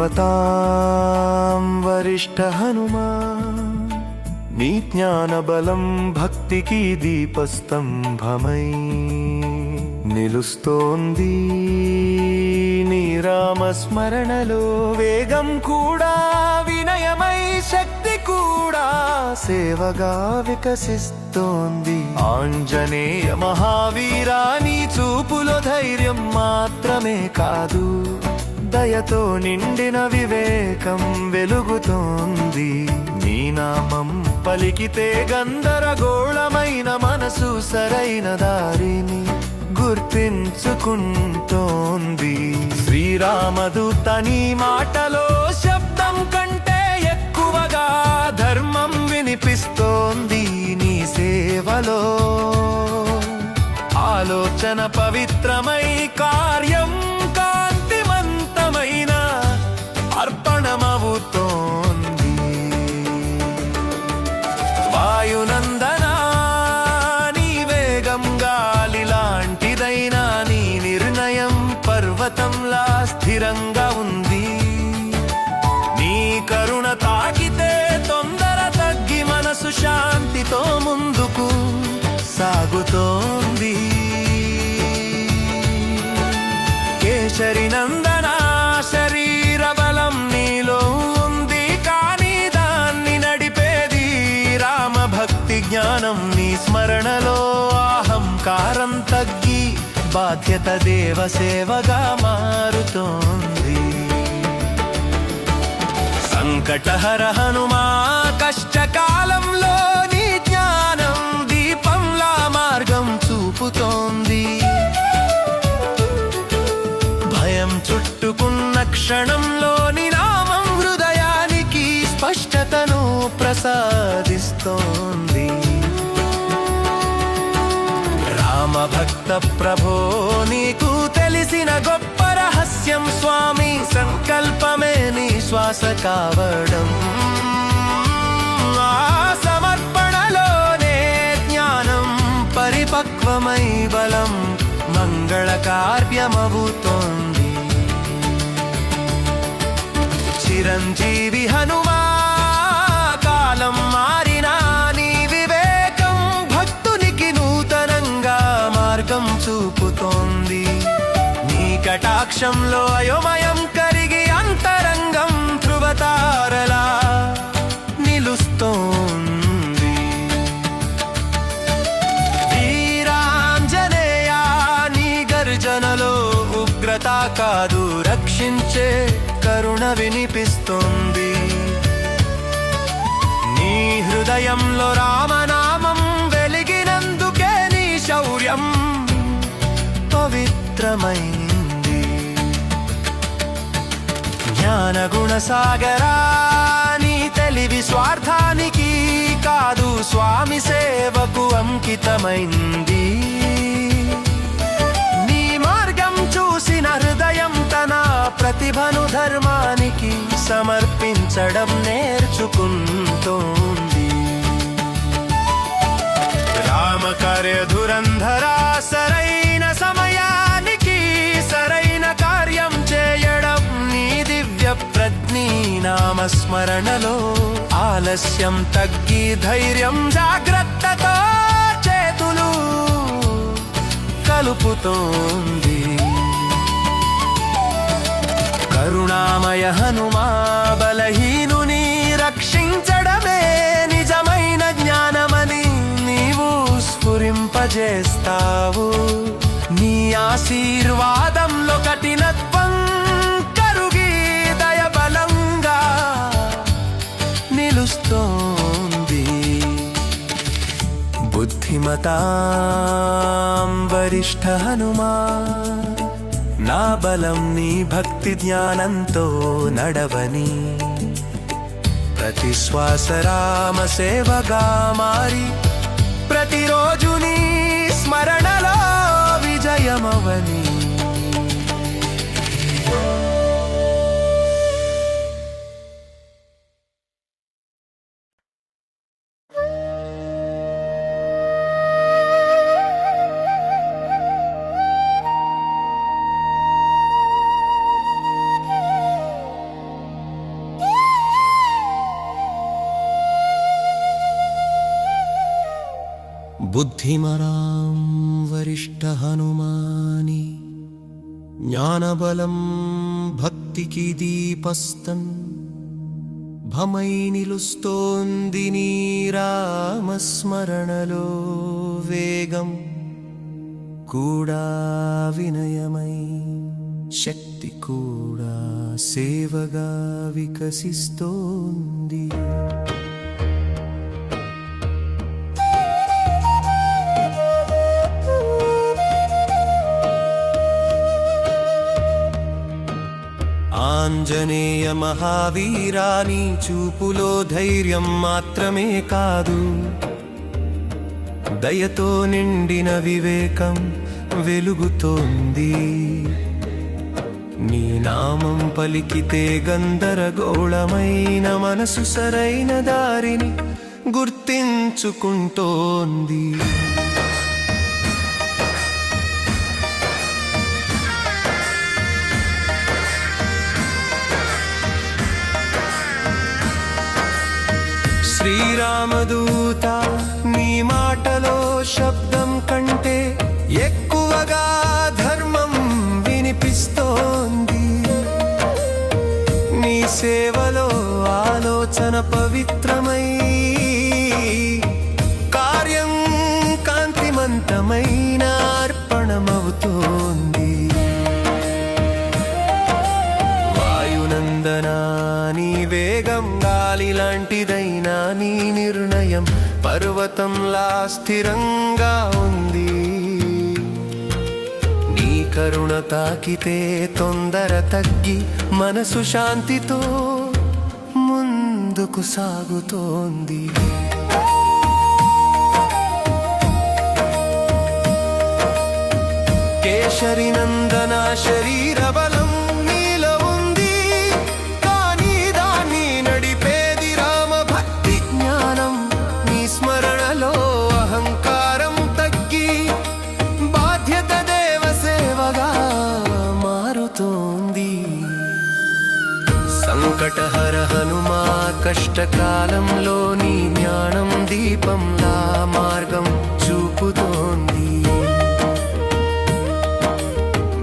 बुद्धिमतां वरिष्ठ हनुमान् నీ జ్ఞానబలం భక్తికి దీపస్తంభమై నిలుస్తోంది. నీ రామస్మరణలో వేగం కూడా వినయమై శక్తి కూడా సేవగా వికసిస్తోంది. ఆంజనేయ మహావీరా నీ చూపులో ధైర్యం మాత్రమే కాదు, దయతో నిండిన వివేకం వెలుగుతోంది. నీ నామం పలికితే గందరగోళమైన మనసు సరైన దారిని గుర్తించుకుంటోంది. శ్రీరామదూత నీ మాటలో శబ్దం కంటే ఎక్కువగా ధర్మం వినిపిస్తోంది. నీ సేవలో ఆలోచన పవిత్రమై కార్యం కాంతివంతమైన అర్పణమవుతోంది. వాయునందనా నీ వేగం గాలి లాంటిదైనా నీ నిర్ణయం పర్వతంలా స్థిరంగా ఉంది. నీ కరుణ తాకితే తొందర తగ్గి మనసు శాంతితో ముందుకు సాగుతోంది. కేసరి నందన శరీర బలం నీలో ఉంది, కానీ దాన్ని నడిపేది రామభక్తి జ్ఞానం. నీ స్మరణలో అహంకారం తగ్గి బాధ్యత దేవ సేవగా మారుతోంది. సంకటహర హనుమా కష్టకాలంలో నీ జ్ఞానం దీపంలా మార్గం చూపుతోంది. భయం చుట్టుకున్న క్షణంలో నీ నామం హృదయానికి స్పష్టతను ప్రసాదిస్తోంది. రామభక్త ప్రభో నీకు తెలిసిన గొప్ప రహస్యం స్వామి, సంకల్పమే నీ శ్వాస కావడం. ఆ సమర్పణలోనే జ్ఞానం పరిపక్వమై బలం మంగళ కార్యమవుతోంది. చిరంజీవి హనుమా కాలం మారినా నీ వివేకం భక్తునికి నూతనంగా మార్గం చూపుతోంది. నీ కటాక్షంలో అయోమయం కరిగి అంతరంగం ధృవతారలా నిలుస్తోంది. వీరాంజనేయ నీ గర్జనలో ఉగ్రత కాదు, రక్షించే కరుణ వినిపిస్తోంది. నీ హృదయంలో రామనామం వెలిగినందుకే నీ శౌర్యం పవిత్రమైంది. జ్ఞానగుణ సాగరా నీ తెలివి స్వార్థానికి కాదు, స్వామి సేవకు అంకితమైంది. నీ మార్గం చూసిన హృదయం తన ప్రతిభను ధర్మానికి సమర్పించడం నేర్చుకుంటోంది. రామకార్య ధురంధరా సరైన సమయానికి సరైన కార్యం చేయడం నీ దివ్య ప్రజ్ఞీ నామస్మరణలో ఆలస్యం తగ్గి ధైర్యం జాగ్రత్తతో చేతులు కలుపుతోంది. కరుణామయ హనుమా బలహీనుని రక్షించడమే నిజమైన జ్ఞానమని నీవు స్ఫురింపజేస్తావు. నీ ఆశీర్వాదంలో కఠినత్వం కరుగి దయబలంగా నిలుస్తోంది. బుద్ధిమతాం వరిష్ఠ హనుమా నా బలం నీ భక్తి జ్ఞానంతో నడవని, ప్రతి శ్వాస రామ సేవగా మారి ప్రతిరోజు నీ స్మరణలో విజయమవని. బుద్ధిమరాం వరిష్ఠ హనుమాని జ్ఞానబలం భక్తికి దీపస్తన్ భమై నిలుస్తోంది నీ రామస్మరణలో వేగం కూడా వినయమై శక్తి కూడా సేవగా వికసిస్తోంది. ఆంజనేయ మహావీరాని చూపులో ధైర్యం మాత్రమే కాదు, దయతో నిండిన వివేకం వెలుగుతోంది. నీ నామం పలికితే గందరగోళమైన మనసు సరైన దారిని గుర్తించుకుంటోంది. శ్రీరామదూత నీ మాటలో శబ్దం కంటే ఎక్కువగా ధర్మం వినిపిస్తోంది. నీ సేవలో ఆలోచన పవిత్రమై కార్యం కాంతిమంతమైన అర్పణమవుతోంది. వాయునందనా నీ వేగం గాలి లాంటిదైనా నీ నిర్ణయం పర్వతంలా స్థిరంగా ఉంది. నీ కరుణ తాకితే తొందర తగ్గి మనసు శాంతితో ముందుకు సాగుతోంది. కేశరి నందన శరీర బలం నీలో ఉంది, కానీ దాన్ని నడిపేది రామ భక్తి జ్ఞానం. నీ స్మరణలో అహంకారం తగ్గి బాధ్యత దేవ సేవగా మారుతోంది. సంకటహర హనుమా కష్టకాలంలో నీ జ్ఞానం దీపంలా మార్గం చూపుతోంది.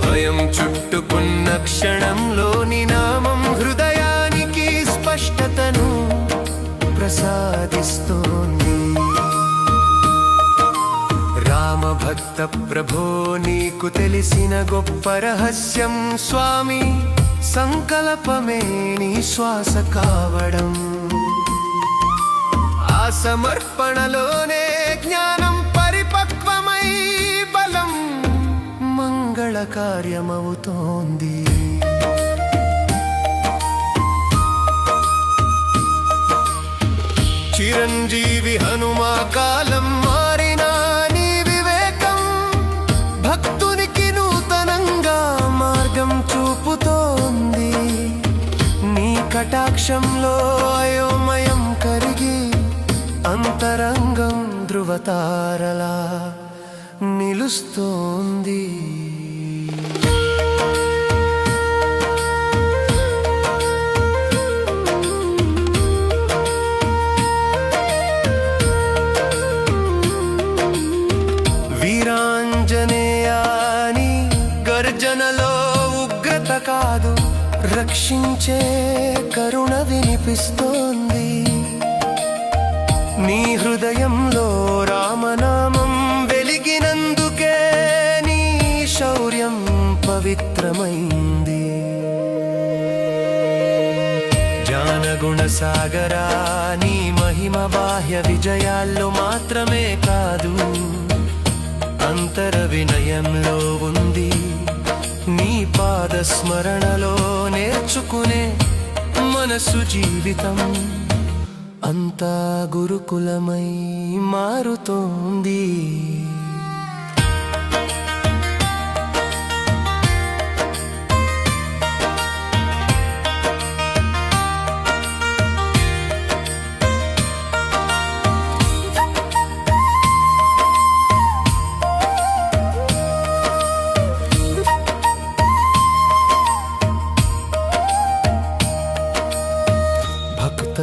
భయం చుట్టుకున్న క్షణంలో నీ నామం హృదయానికి స్పష్టతను ప్రసాదిస్తోంది. రామభక్త ప్రభో నీకు తెలిసిన గొప్ప రహస్యం స్వామి, సంకల్పమే నీ శ్వాస కావడం. ఆ సమర్పణలోనే జ్ఞానం పరిపక్వమై బలం మంగళ కార్యమవుతోంది. చిరంజీవి హనుమా కాలం మారినా నీ వివేకం భక్తునికి నూతనంగా మార్గం చూపుతోంది. నీ కటాక్షంలో అయోమయం కరిగి అంతరంగం ధృవతారలా నిలుస్తోంది. వీరాంజనేయాని గర్జనలో ఉగ్రత కాదు, రక్షించే కరుణ వినిపిస్తోంది. నీ హృదయంలో రామనామం వెలిగినందుకే నీ శౌర్యం పవిత్రమైంది. జ్ఞానగుణ సాగరా నీ మహిమ బాహ్య విజయాల్లో మాత్రమే కాదు, అంతర వినయంలో ఉంది. నీ పాద స్మరణలో నేర్చుకునే మనసు జీవితం అంతా గురుకులమై మారుతోంది.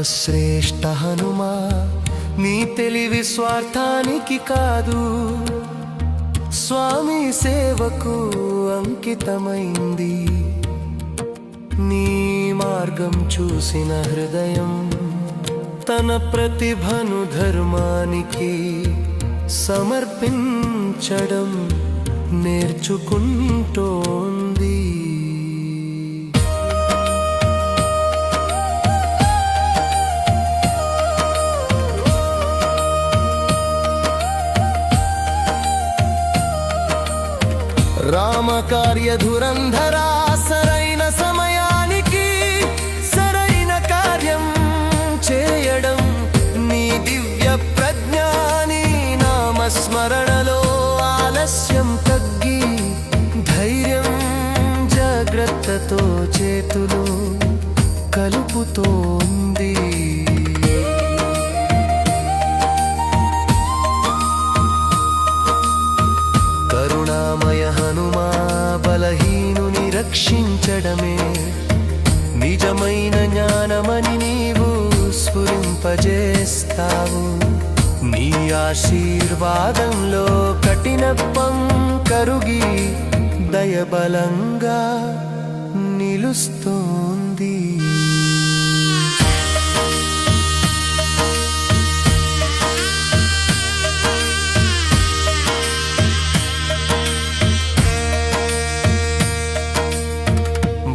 శ్రేష్ఠ హనుమా నీ తెలివి స్వార్థానికి కాదు, స్వామి సేవకు అంకితమైంది. నీ మార్గం చూసిన హృదయం తన ప్రతిభను ధర్మానికి సమర్పించడం నేర్చుకుంటోంది. రామకార్య ధురంధరా, సరైన సమయానికి సరైన కార్యం చేయడం నీ దివ్య ప్రజ్ఞాని. నామస్మరణలో ఆలస్యం తగ్గి ధైర్యం జాగ్రత్తతో చేతులు కలుపుతోంది. కరుణామయ హనుమా, బలహీనుని రక్షించడమే నిజమైన జ్ఞానమని నీవు స్ఫురింపజేస్తావు. నీ ఆశీర్వాదంలో కఠినత్వం కరుగి దయబలంగా నిలుస్తోంది.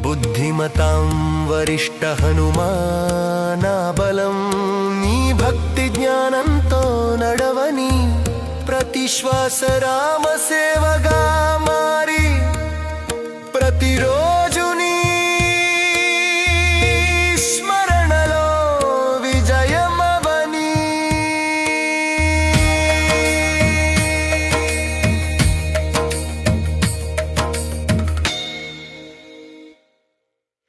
బుద్ధిమతాం వరిష్ఠ హనుమానా బలం, నీ భక్తి జ్ఞానంతో నడవని ప్రతి శ్వాస రామ సేవగా మారి ప్రతిరోజు